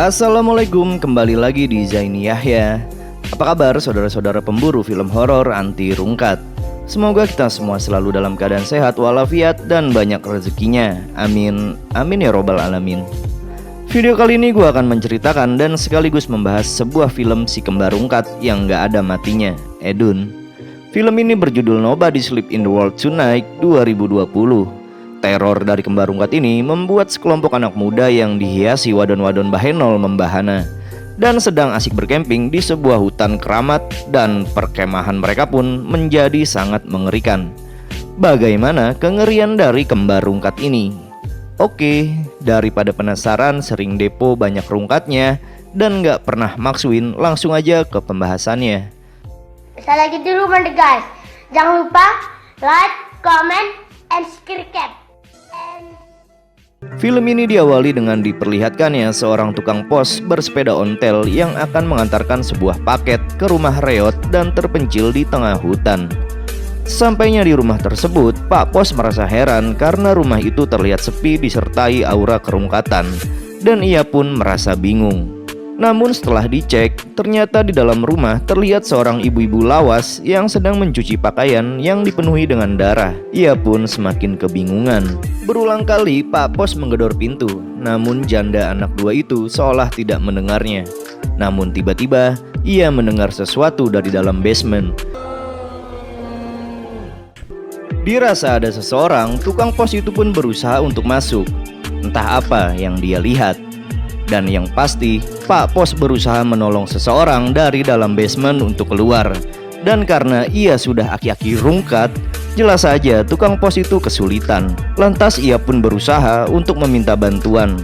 Assalamualaikum, kembali lagi di Zaini Yahya. Apa kabar saudara-saudara pemburu film horor anti rungkat? Semoga kita semua selalu dalam keadaan sehat walafiat dan banyak rezekinya. Amin, amin ya robbal alamin. Video kali ini gue akan menceritakan dan sekaligus membahas sebuah film si kembar rungkat yang gak ada matinya, Edun. Film ini berjudul Nobody Sleep in the World Tonight 2020. Teror dari kembar rungkat ini membuat sekelompok anak muda yang dihiasi wadon-wadon bahenol membahana dan sedang asik berkemping di sebuah hutan keramat, dan perkemahan mereka pun menjadi sangat mengerikan. Bagaimana kengerian dari kembar rungkat ini? Oke, daripada penasaran sering depo banyak rungkatnya dan gak pernah maksuin, langsung aja ke pembahasannya. Saya lagi di rumah deh guys. Jangan lupa like, comment, and subscribe. Film ini diawali dengan diperlihatkannya seorang tukang pos bersepeda ontel yang akan mengantarkan sebuah paket ke rumah reot dan terpencil di tengah hutan. Sampainya di rumah tersebut, Pak Pos merasa heran karena rumah itu terlihat sepi disertai aura kerungkatan, dan ia pun merasa bingung. Namun setelah dicek, ternyata di dalam rumah terlihat seorang ibu-ibu lawas yang sedang mencuci pakaian yang dipenuhi dengan darah. Ia pun semakin kebingungan. Berulang kali Pak Pos menggedor pintu, namun janda anak dua itu seolah tidak mendengarnya. Namun tiba-tiba ia mendengar sesuatu dari dalam basement. Dirasa ada seseorang, tukang pos itu pun berusaha untuk masuk. Entah apa yang dia lihat. Dan yang pasti, Pak Pos berusaha menolong seseorang dari dalam basement untuk keluar. Dan karena ia sudah aki-aki rungkat, jelas saja tukang pos itu kesulitan. Lantas ia pun berusaha untuk meminta bantuan.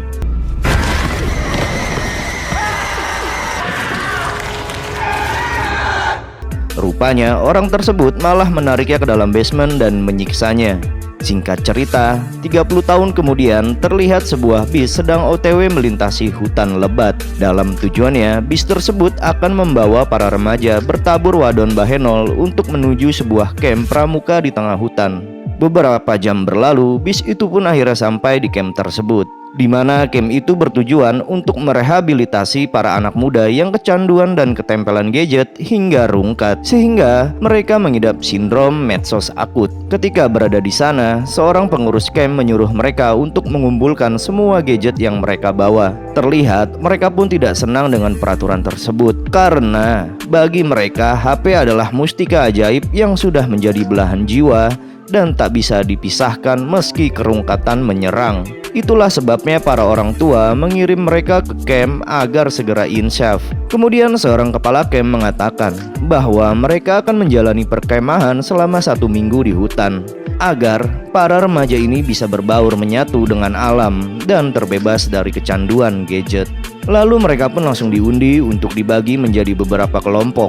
Rupanya orang tersebut malah menariknya ke dalam basement dan menyiksanya. Singkat cerita, 30 tahun kemudian terlihat sebuah bis sedang OTW melintasi hutan lebat. Dalam tujuannya, bis tersebut akan membawa para remaja bertabur wadon bahenol untuk menuju sebuah camp pramuka di tengah hutan. Beberapa jam berlalu, bis itu pun akhirnya sampai di camp tersebut, di mana camp itu bertujuan untuk merehabilitasi para anak muda yang kecanduan dan ketempelan gadget hingga rungkat, sehingga mereka mengidap sindrom medsos akut. Ketika berada di sana, seorang pengurus camp menyuruh mereka untuk mengumpulkan semua gadget yang mereka bawa. Terlihat mereka pun tidak senang dengan peraturan tersebut, karena bagi mereka HP adalah mustika ajaib yang sudah menjadi belahan jiwa dan tak bisa dipisahkan meski kerungkatan menyerang. Itulah sebabnya para orang tua mengirim mereka ke camp agar segera insyaf. Kemudian seorang kepala camp mengatakan bahwa mereka akan menjalani perkemahan selama 1 minggu di hutan, agar para remaja ini bisa berbaur menyatu dengan alam dan terbebas dari kecanduan gadget. Lalu mereka pun langsung diundi untuk dibagi menjadi beberapa kelompok,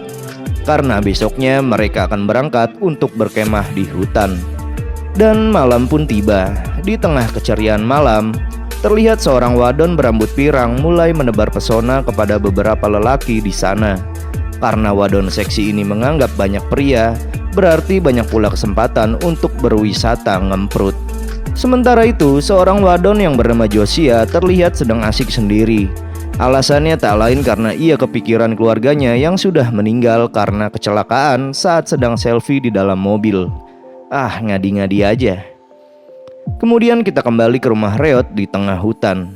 karena besoknya mereka akan berangkat untuk berkemah di hutan. Dan malam pun tiba. Di tengah keceriaan malam, terlihat seorang wadon berambut pirang mulai menebar pesona kepada beberapa lelaki di sana. Karena wadon seksi ini menganggap banyak pria, berarti banyak pula kesempatan untuk berwisata ngemprut. Sementara itu, seorang wadon yang bernama Josia terlihat sedang asik sendiri. Alasannya tak lain karena ia kepikiran keluarganya yang sudah meninggal karena kecelakaan saat sedang selfie di dalam mobil. Ah, ngadi-ngadi aja. Kemudian kita kembali ke rumah reot di tengah hutan.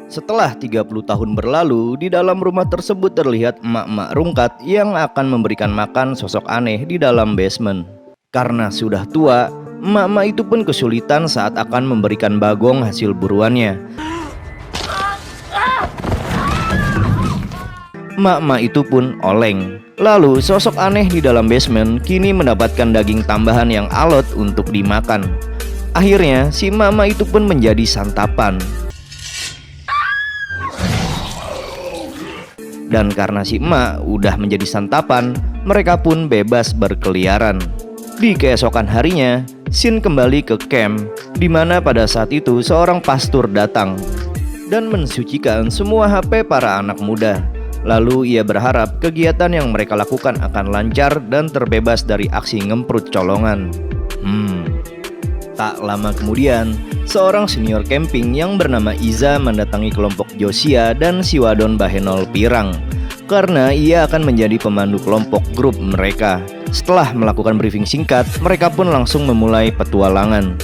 Setelah 30 tahun berlalu, di dalam rumah tersebut terlihat emak-emak rungkat yang akan memberikan makan sosok aneh di dalam basement. Karena sudah tua, emak-emak itu pun kesulitan saat akan memberikan bagong hasil buruannya. Emak-emak itu pun oleng. Lalu sosok aneh di dalam basement kini mendapatkan daging tambahan yang alot untuk dimakan. Akhirnya si emak-emak itu pun menjadi santapan. Dan karena si emak udah menjadi santapan, mereka pun bebas berkeliaran. Di keesokan harinya, Sin kembali ke camp, di mana pada saat itu seorang pastor datang dan mensucikan semua HP para anak muda. Lalu ia berharap kegiatan yang mereka lakukan akan lancar dan terbebas dari aksi ngemprut colongan. Tak lama kemudian, seorang senior camping yang bernama Iza mendatangi kelompok Josia dan si Wadon Bahenol Pirang karena ia akan menjadi pemandu kelompok grup mereka. Setelah melakukan briefing singkat, mereka pun langsung memulai petualangan.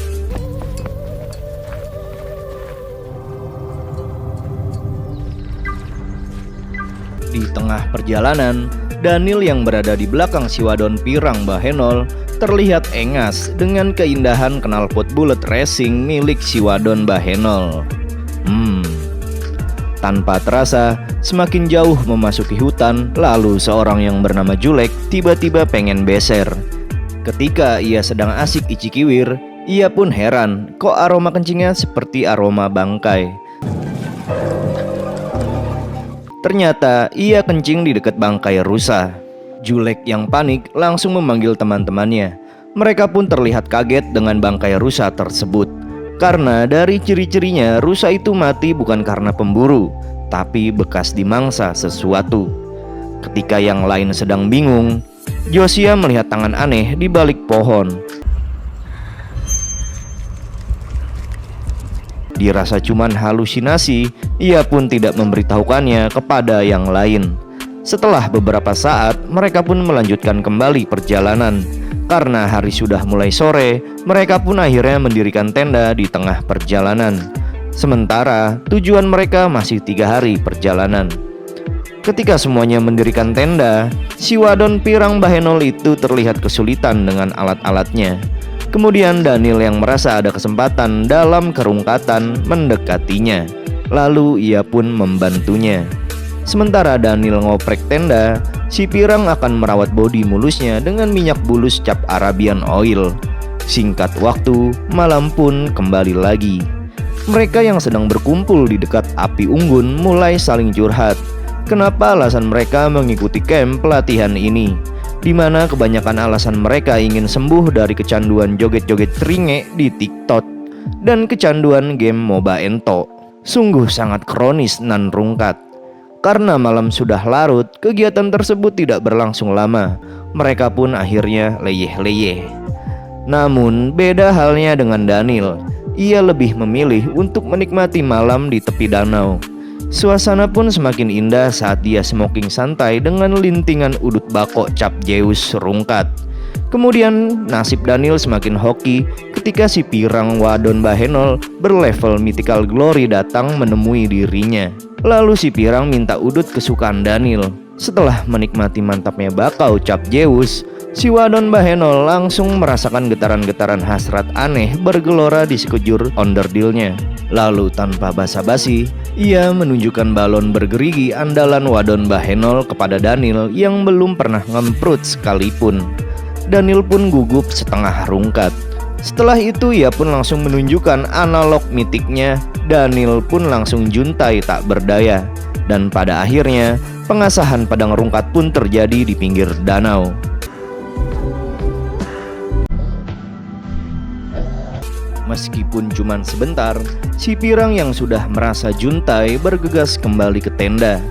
Di tengah perjalanan, Daniel yang berada di belakang si Wadon Pirang Bahenol terlihat engas dengan keindahan knalpot bullet racing milik si Wadon Bahenol. Tanpa terasa, semakin jauh memasuki hutan, lalu seorang yang bernama Julek tiba-tiba pengen beser. Ketika ia sedang asik icikiwir, ia pun heran kok aroma kencingnya seperti aroma bangkai. Ternyata ia kencing di dekat bangkai rusa. Julek yang panik langsung memanggil teman-temannya. Mereka pun terlihat kaget dengan bangkai rusa tersebut. Karena dari ciri-cirinya rusa itu mati bukan karena pemburu, tapi bekas dimangsa sesuatu. Ketika yang lain sedang bingung, Josia melihat tangan aneh di balik pohon. Dirasa cuman halusinasi, ia pun tidak memberitahukannya kepada yang lain. Setelah beberapa saat, mereka pun melanjutkan kembali perjalanan. Karena hari sudah mulai sore, mereka pun akhirnya mendirikan tenda di tengah perjalanan. Sementara tujuan mereka masih 3 hari perjalanan. Ketika semuanya mendirikan tenda, si Wadon Pirang Bahenol itu terlihat kesulitan dengan alat-alatnya. Kemudian Daniel yang merasa ada kesempatan dalam kerungkatan mendekatinya. Lalu ia pun membantunya. Sementara Daniel ngoprek tenda, si Pirang akan merawat bodi mulusnya dengan minyak bulus cap Arabian Oil. Singkat waktu, malam pun kembali lagi. Mereka yang sedang berkumpul di dekat api unggun mulai saling curhat. Kenapa alasan mereka mengikuti camp pelatihan ini, di mana kebanyakan alasan mereka ingin sembuh dari kecanduan joget-joget tringe di TikTok dan kecanduan game MOBA Ento. Sungguh sangat kronis nan rungkat. Karena malam sudah larut, kegiatan tersebut tidak berlangsung lama. Mereka pun akhirnya leyeh-leyeh. Namun beda halnya dengan Daniel. Ia lebih memilih untuk menikmati malam di tepi danau. Suasana pun semakin indah saat dia smoking santai dengan lintingan udut bako cap Zeus rungkat. Kemudian nasib Daniel semakin hoki ketika si Pirang Wadon Bahenol berlevel mythical glory datang menemui dirinya. Lalu si Pirang minta udut kesukaan Daniel. Setelah menikmati mantapnya bakau cap Zeus, si Wadon Bahenol langsung merasakan getaran-getaran hasrat aneh bergelora di sekujur onderdilnya. Lalu tanpa basa-basi, ia menunjukkan balon bergerigi andalan Wadon Bahenol kepada Daniel yang belum pernah ngemprut sekalipun. Daniel pun gugup setengah rungkat. Setelah itu ia pun langsung menunjukkan analog mitiknya. Daniel pun langsung juntai tak berdaya. Dan pada akhirnya pengasahan padang rungkat pun terjadi di pinggir danau. Meskipun cuman sebentar, si Pirang yang sudah merasa juntai bergegas kembali ke tenda.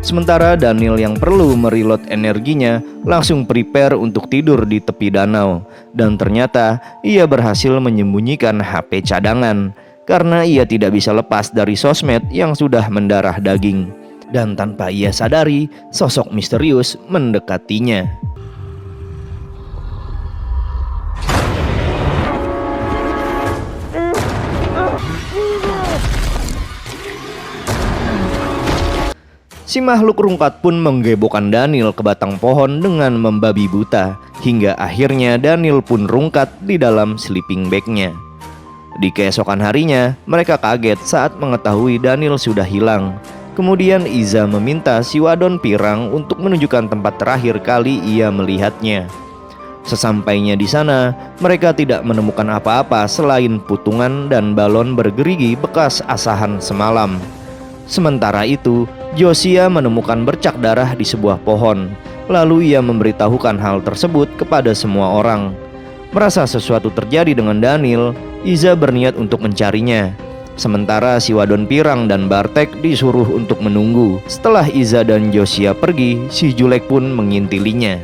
Sementara Daniel yang perlu mereload energinya langsung prepare untuk tidur di tepi danau. Dan ternyata ia berhasil menyembunyikan HP cadangan karena ia tidak bisa lepas dari sosmed yang sudah mendarah daging. Dan tanpa ia sadari, sosok misterius mendekatinya. Si makhluk rungkat pun menggebokkan Daniel ke batang pohon dengan membabi buta, hingga akhirnya Daniel pun rungkat di dalam sleeping bag-nya. Di keesokan harinya, mereka kaget saat mengetahui Daniel sudah hilang. Kemudian Iza meminta si Wadon Pirang untuk menunjukkan tempat terakhir kali ia melihatnya. Sesampainya di sana, mereka tidak menemukan apa-apa selain putungan dan balon bergerigi bekas asahan semalam. Sementara itu, Josia menemukan bercak darah di sebuah pohon. Lalu ia memberitahukan hal tersebut kepada semua orang. Merasa sesuatu terjadi dengan Daniel, Iza berniat untuk mencarinya. Sementara si Wadon Pirang dan Bartek disuruh untuk menunggu. Setelah Iza dan Josia pergi, si Julek pun mengintilinya.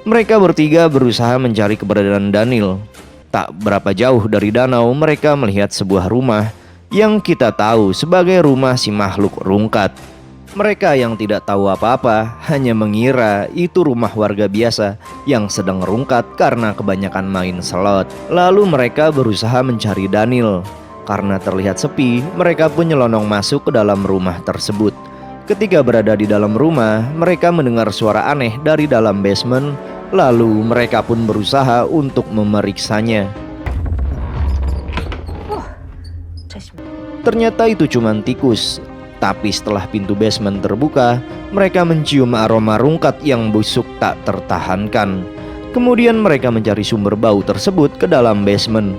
Mereka bertiga berusaha mencari keberadaan Daniel. Tak berapa jauh dari danau, mereka melihat sebuah rumah yang kita tahu sebagai rumah si makhluk rungkat. Mereka yang tidak tahu apa-apa hanya mengira itu rumah warga biasa yang sedang rungkat karena kebanyakan main slot. Lalu mereka berusaha mencari Daniel. Karena terlihat sepi, mereka pun nyelonong masuk ke dalam rumah tersebut. Ketika berada di dalam rumah, mereka mendengar suara aneh dari dalam basement. Lalu mereka pun berusaha untuk memeriksanya. Ternyata itu cuma tikus. Tapi setelah pintu basement terbuka, mereka mencium aroma rungkat yang busuk tak tertahankan. Kemudian mereka mencari sumber bau tersebut ke dalam basement.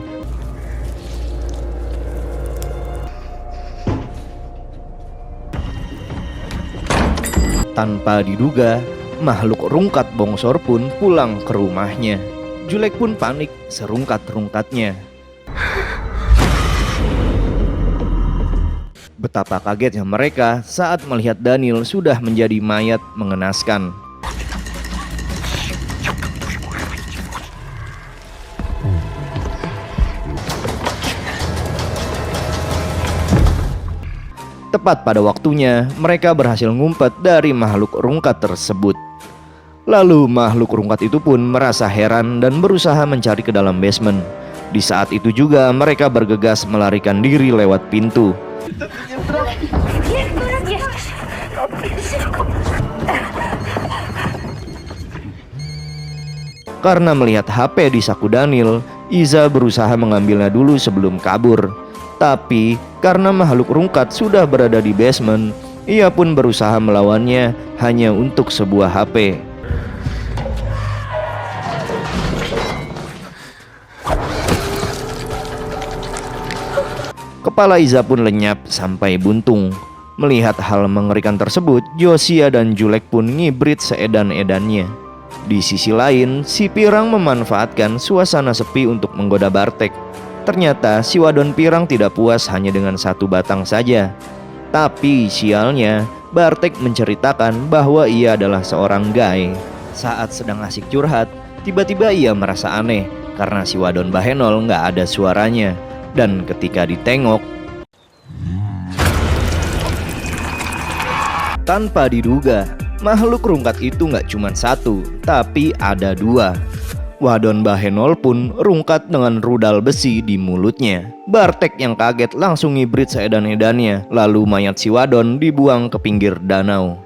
Tanpa diduga, makhluk rungkat bongsor pun pulang ke rumahnya. Julek pun panik serungkat-rungkatnya. Betapa kagetnya mereka saat melihat Daniel sudah menjadi mayat mengenaskan. Tepat pada waktunya, mereka berhasil ngumpet dari makhluk rungkat tersebut. Lalu makhluk rungkat itu pun merasa heran dan berusaha mencari ke dalam basement. Di saat itu juga mereka bergegas melarikan diri lewat pintu. Karena melihat HP di saku Daniel, Iza berusaha mengambilnya dulu sebelum kabur. Tapi karena makhluk rungkat sudah berada di basement, ia pun berusaha melawannya hanya untuk sebuah HP. Kepala Iza pun lenyap sampai buntung. Melihat hal mengerikan tersebut, Josiah dan Julek pun ngibrit seedan-edannya. Di sisi lain, si Pirang memanfaatkan suasana sepi untuk menggoda Bartek. Ternyata si Wadon Pirang tidak puas hanya dengan satu batang saja. Tapi sialnya, Bartek menceritakan bahwa ia adalah seorang guy. Saat sedang asik curhat, tiba-tiba ia merasa aneh karena si Wadon Bahenol nggak ada suaranya. Dan ketika ditengok, tanpa diduga, makhluk rungkat itu nggak cuma satu, tapi ada dua. Wadon Bahenol pun rungkat dengan rudal besi di mulutnya. Bartek yang kaget langsung ngibrit seedan-edannya, lalu mayat si Wadon dibuang ke pinggir danau.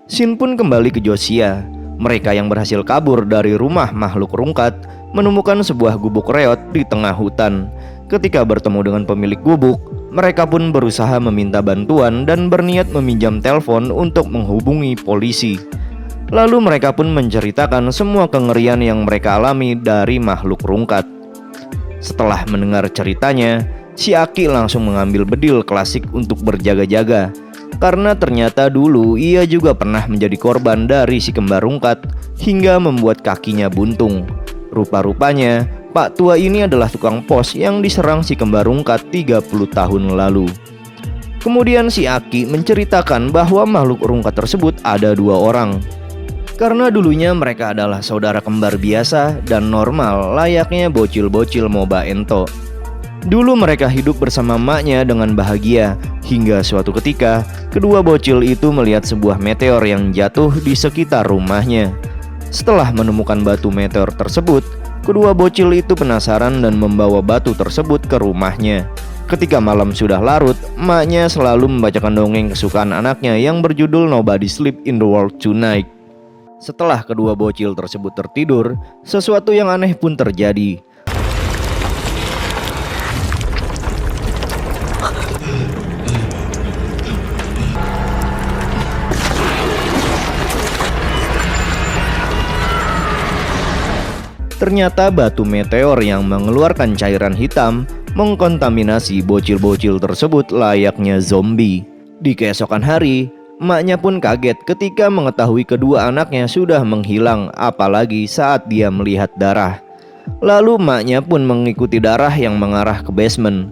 Shin pun kembali ke Josiah. Mereka yang berhasil kabur dari rumah makhluk rungkat menemukan sebuah gubuk reot di tengah hutan. Ketika bertemu dengan pemilik gubuk, mereka pun berusaha meminta bantuan dan berniat meminjam telepon untuk menghubungi polisi. Lalu mereka pun menceritakan semua kengerian yang mereka alami dari makhluk rungkat. Setelah mendengar ceritanya, si Aki langsung mengambil bedil klasik untuk berjaga-jaga. Karena ternyata dulu ia juga pernah menjadi korban dari si kembar rungkat hingga membuat kakinya buntung. Rupa-rupanya Pak Tua ini adalah tukang pos yang diserang si kembar rungkat 30 tahun lalu. Kemudian si Aki menceritakan bahwa makhluk rungkat tersebut ada dua orang. Karena dulunya mereka adalah saudara kembar biasa dan normal layaknya bocil-bocil Moba Ento. Dulu mereka hidup bersama emaknya dengan bahagia, hingga suatu ketika kedua bocil itu melihat sebuah meteor yang jatuh di sekitar rumahnya. Setelah menemukan batu meteor tersebut, kedua bocil itu penasaran dan membawa batu tersebut ke rumahnya. Ketika malam sudah larut, emaknya selalu membacakan dongeng kesukaan anaknya yang berjudul Nobody Sleep in the World Tonight. Setelah kedua bocil tersebut tertidur, sesuatu yang aneh pun terjadi. Ternyata batu meteor yang mengeluarkan cairan hitam mengkontaminasi bocil-bocil tersebut layaknya zombie. Di keesokan hari, emaknya pun kaget ketika mengetahui kedua anaknya sudah menghilang, apalagi saat dia melihat darah. Lalu emaknya pun mengikuti darah yang mengarah ke basement.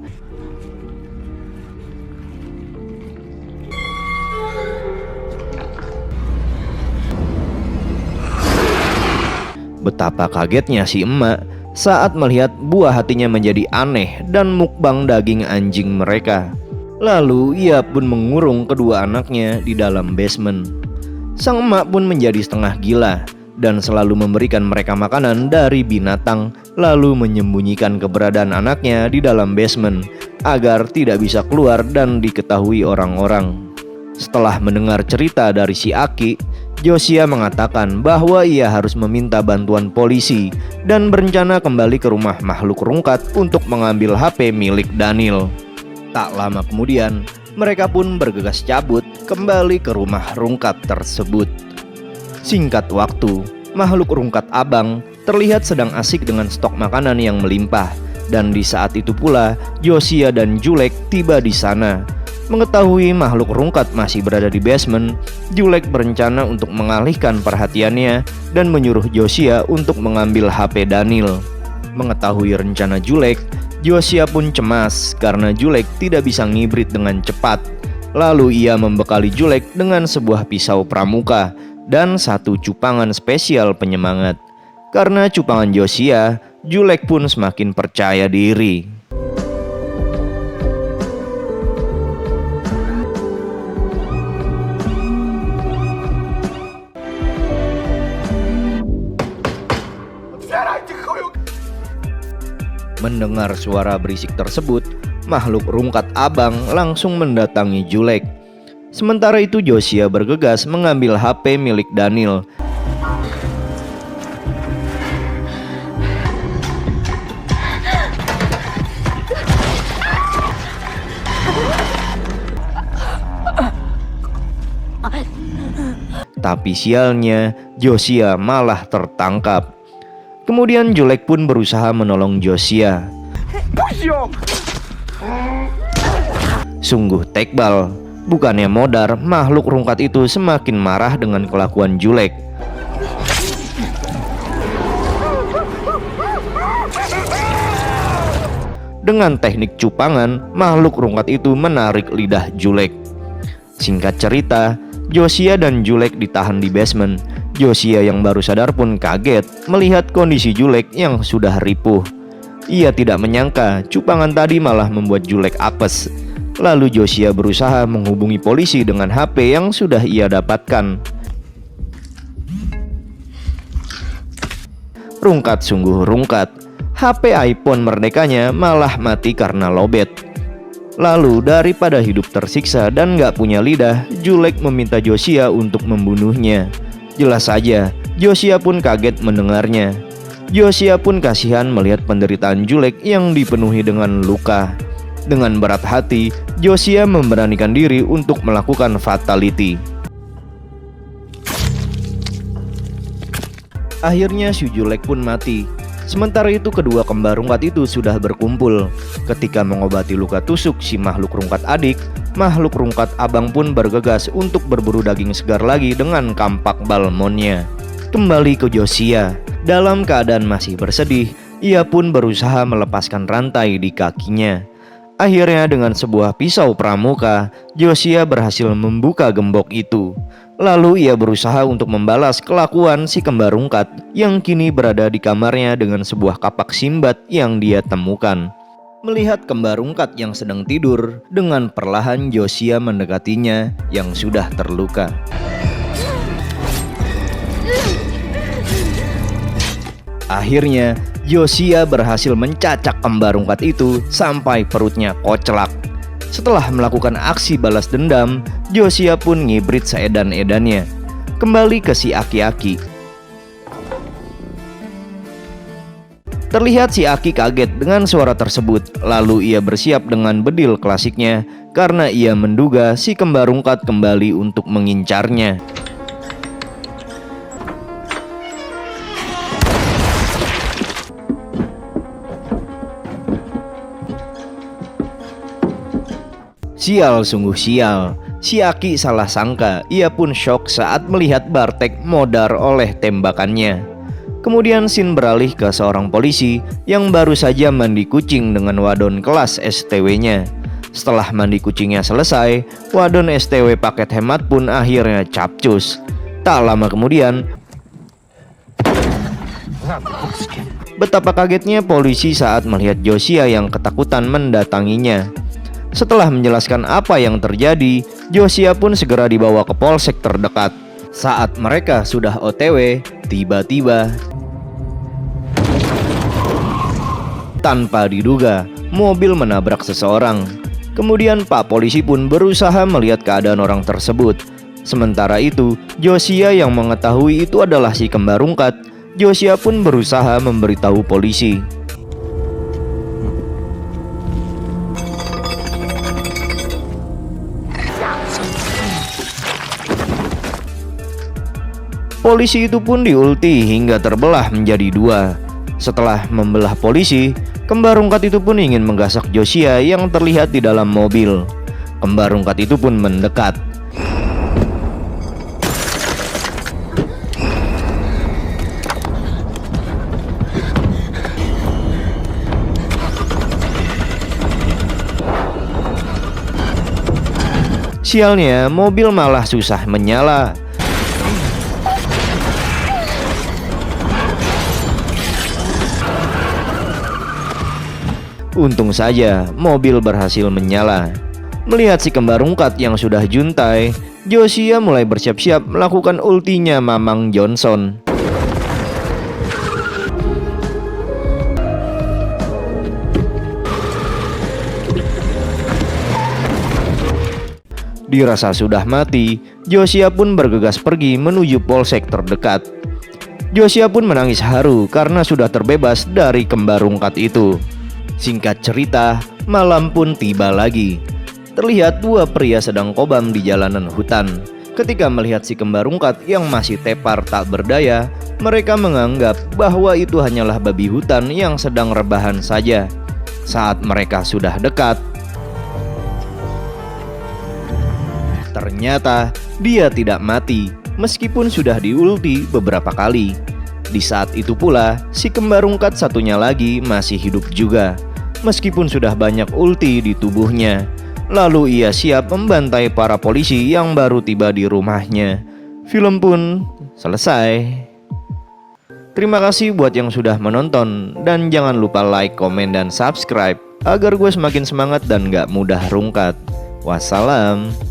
Betapa kagetnya si emak saat melihat buah hatinya menjadi aneh dan mukbang daging anjing mereka. Lalu ia pun mengurung kedua anaknya di dalam basement. Sang emak pun menjadi setengah gila dan selalu memberikan mereka makanan dari binatang, lalu menyembunyikan keberadaan anaknya di dalam basement agar tidak bisa keluar dan diketahui orang-orang. Setelah mendengar cerita dari si Aki, Josia mengatakan bahwa ia harus meminta bantuan polisi dan berencana kembali ke rumah makhluk rungkat untuk mengambil HP milik Daniel. Tak lama kemudian, mereka pun bergegas cabut kembali ke rumah rungkat tersebut. Singkat waktu, makhluk rungkat abang terlihat sedang asik dengan stok makanan yang melimpah. Dan di saat itu pula, Josia dan Julek tiba di sana. Mengetahui makhluk rungkat masih berada di basement, Julek berencana untuk mengalihkan perhatiannya dan menyuruh Josia untuk mengambil HP Daniel. Mengetahui rencana Julek, Josia pun cemas karena Julek tidak bisa ngibrit dengan cepat. Lalu ia membekali Julek dengan sebuah pisau pramuka dan satu cupangan spesial penyemangat. Karena cupangan Josia, Julek pun semakin percaya diri. Mendengar suara berisik tersebut, makhluk rungkat abang langsung mendatangi Julek. Sementara itu Josia bergegas mengambil HP milik Daniel. Tapi sialnya, Josia malah tertangkap. Kemudian Julek pun berusaha menolong Josia. Sungguh tekbal, bukannya modar, makhluk rungkat itu semakin marah dengan kelakuan Julek. Dengan teknik cupangan, makhluk rungkat itu menarik lidah Julek. Singkat cerita, Josia dan Julek ditahan di basement. Josia yang baru sadar pun kaget melihat kondisi Julek yang sudah ripuh. Ia tidak menyangka cupangan tadi malah membuat Julek apes. Lalu Josia berusaha menghubungi polisi dengan HP yang sudah ia dapatkan. Rungkat sungguh rungkat, HP iPhone merdekanya malah mati karena lowbat. Lalu daripada hidup tersiksa dan gak punya lidah, Julek meminta Josia untuk membunuhnya. Jelas saja, Josia pun kaget mendengarnya. Josia pun kasihan melihat penderitaan Julek yang dipenuhi dengan luka. Dengan berat hati, Josia memberanikan diri untuk melakukan fatality. Akhirnya si Julek pun mati. Sementara itu kedua kembar rungkat itu sudah berkumpul. Ketika mengobati luka tusuk si makhluk rungkat adik, makhluk rungkat abang pun bergegas untuk berburu daging segar lagi dengan kampak balmonnya. Kembali ke Josia, dalam keadaan masih bersedih, ia pun berusaha melepaskan rantai di kakinya. Akhirnya dengan sebuah pisau pramuka, Josia berhasil membuka gembok itu. Lalu ia berusaha untuk membalas kelakuan si kembar rungkat yang kini berada di kamarnya dengan sebuah kapak simbat yang dia temukan. Melihat kembar rungkat yang sedang tidur, dengan perlahan Josia mendekatinya yang sudah terluka. Akhirnya Josia berhasil mencacak kembar rungkat itu sampai perutnya kocelak. Setelah melakukan aksi balas dendam, Josia pun ngibrit seedan-edannya. Kembali ke si Aki-Aki. Terlihat si Aki kaget dengan suara tersebut. Lalu ia bersiap dengan bedil klasiknya karena ia menduga si kembar rungkat kembali untuk mengincarnya. Sial sungguh sial, si Aki salah sangka. Ia pun shock saat melihat Bartek modar oleh tembakannya. Kemudian scene beralih ke seorang polisi yang baru saja mandi kucing dengan wadon kelas STW-nya. Setelah mandi kucingnya selesai, wadon STW paket hemat pun akhirnya capcus. Tak lama kemudian, Betapa kagetnya polisi saat melihat Josia yang ketakutan mendatanginya. Setelah menjelaskan apa yang terjadi, Josia pun segera dibawa ke polsek terdekat. Saat mereka sudah OTW, tiba-tiba tanpa diduga, mobil menabrak seseorang. Kemudian Pak Polisi pun berusaha melihat keadaan orang tersebut. Sementara itu, Josia yang mengetahui itu adalah si kembar rungkat. Josia pun berusaha memberitahu polisi. Polisi itu pun diulti hingga terbelah menjadi dua. Setelah membelah polisi, kembar rungkat itu pun ingin menggasak Josia yang terlihat di dalam mobil. Kembar rungkat itu pun mendekat. Sialnya, mobil malah susah menyala. Untung saja mobil berhasil menyala. Melihat si kembar rungkat yang sudah juntai, Josia mulai bersiap-siap melakukan ultinya Mamang Johnson. Dirasa sudah mati, Josia pun bergegas pergi menuju polsek terdekat. Josia pun menangis haru karena sudah terbebas dari kembar rungkat itu. Singkat cerita, malam pun tiba lagi. Terlihat dua pria sedang kobam di jalanan hutan. Ketika melihat si kembar rungkat yang masih tepar tak berdaya, mereka menganggap bahwa itu hanyalah babi hutan yang sedang rebahan saja. Saat mereka sudah dekat, ternyata dia tidak mati meskipun sudah diulti beberapa kali. Di saat itu pula, si kembar rungkat satunya lagi masih hidup juga, meskipun sudah banyak ulti di tubuhnya. Lalu ia siap membantai para polisi yang baru tiba di rumahnya. Film pun selesai. Terima kasih buat yang sudah menonton, dan jangan lupa like, komen, dan subscribe agar gue semakin semangat dan gak mudah rungkat. Wassalam.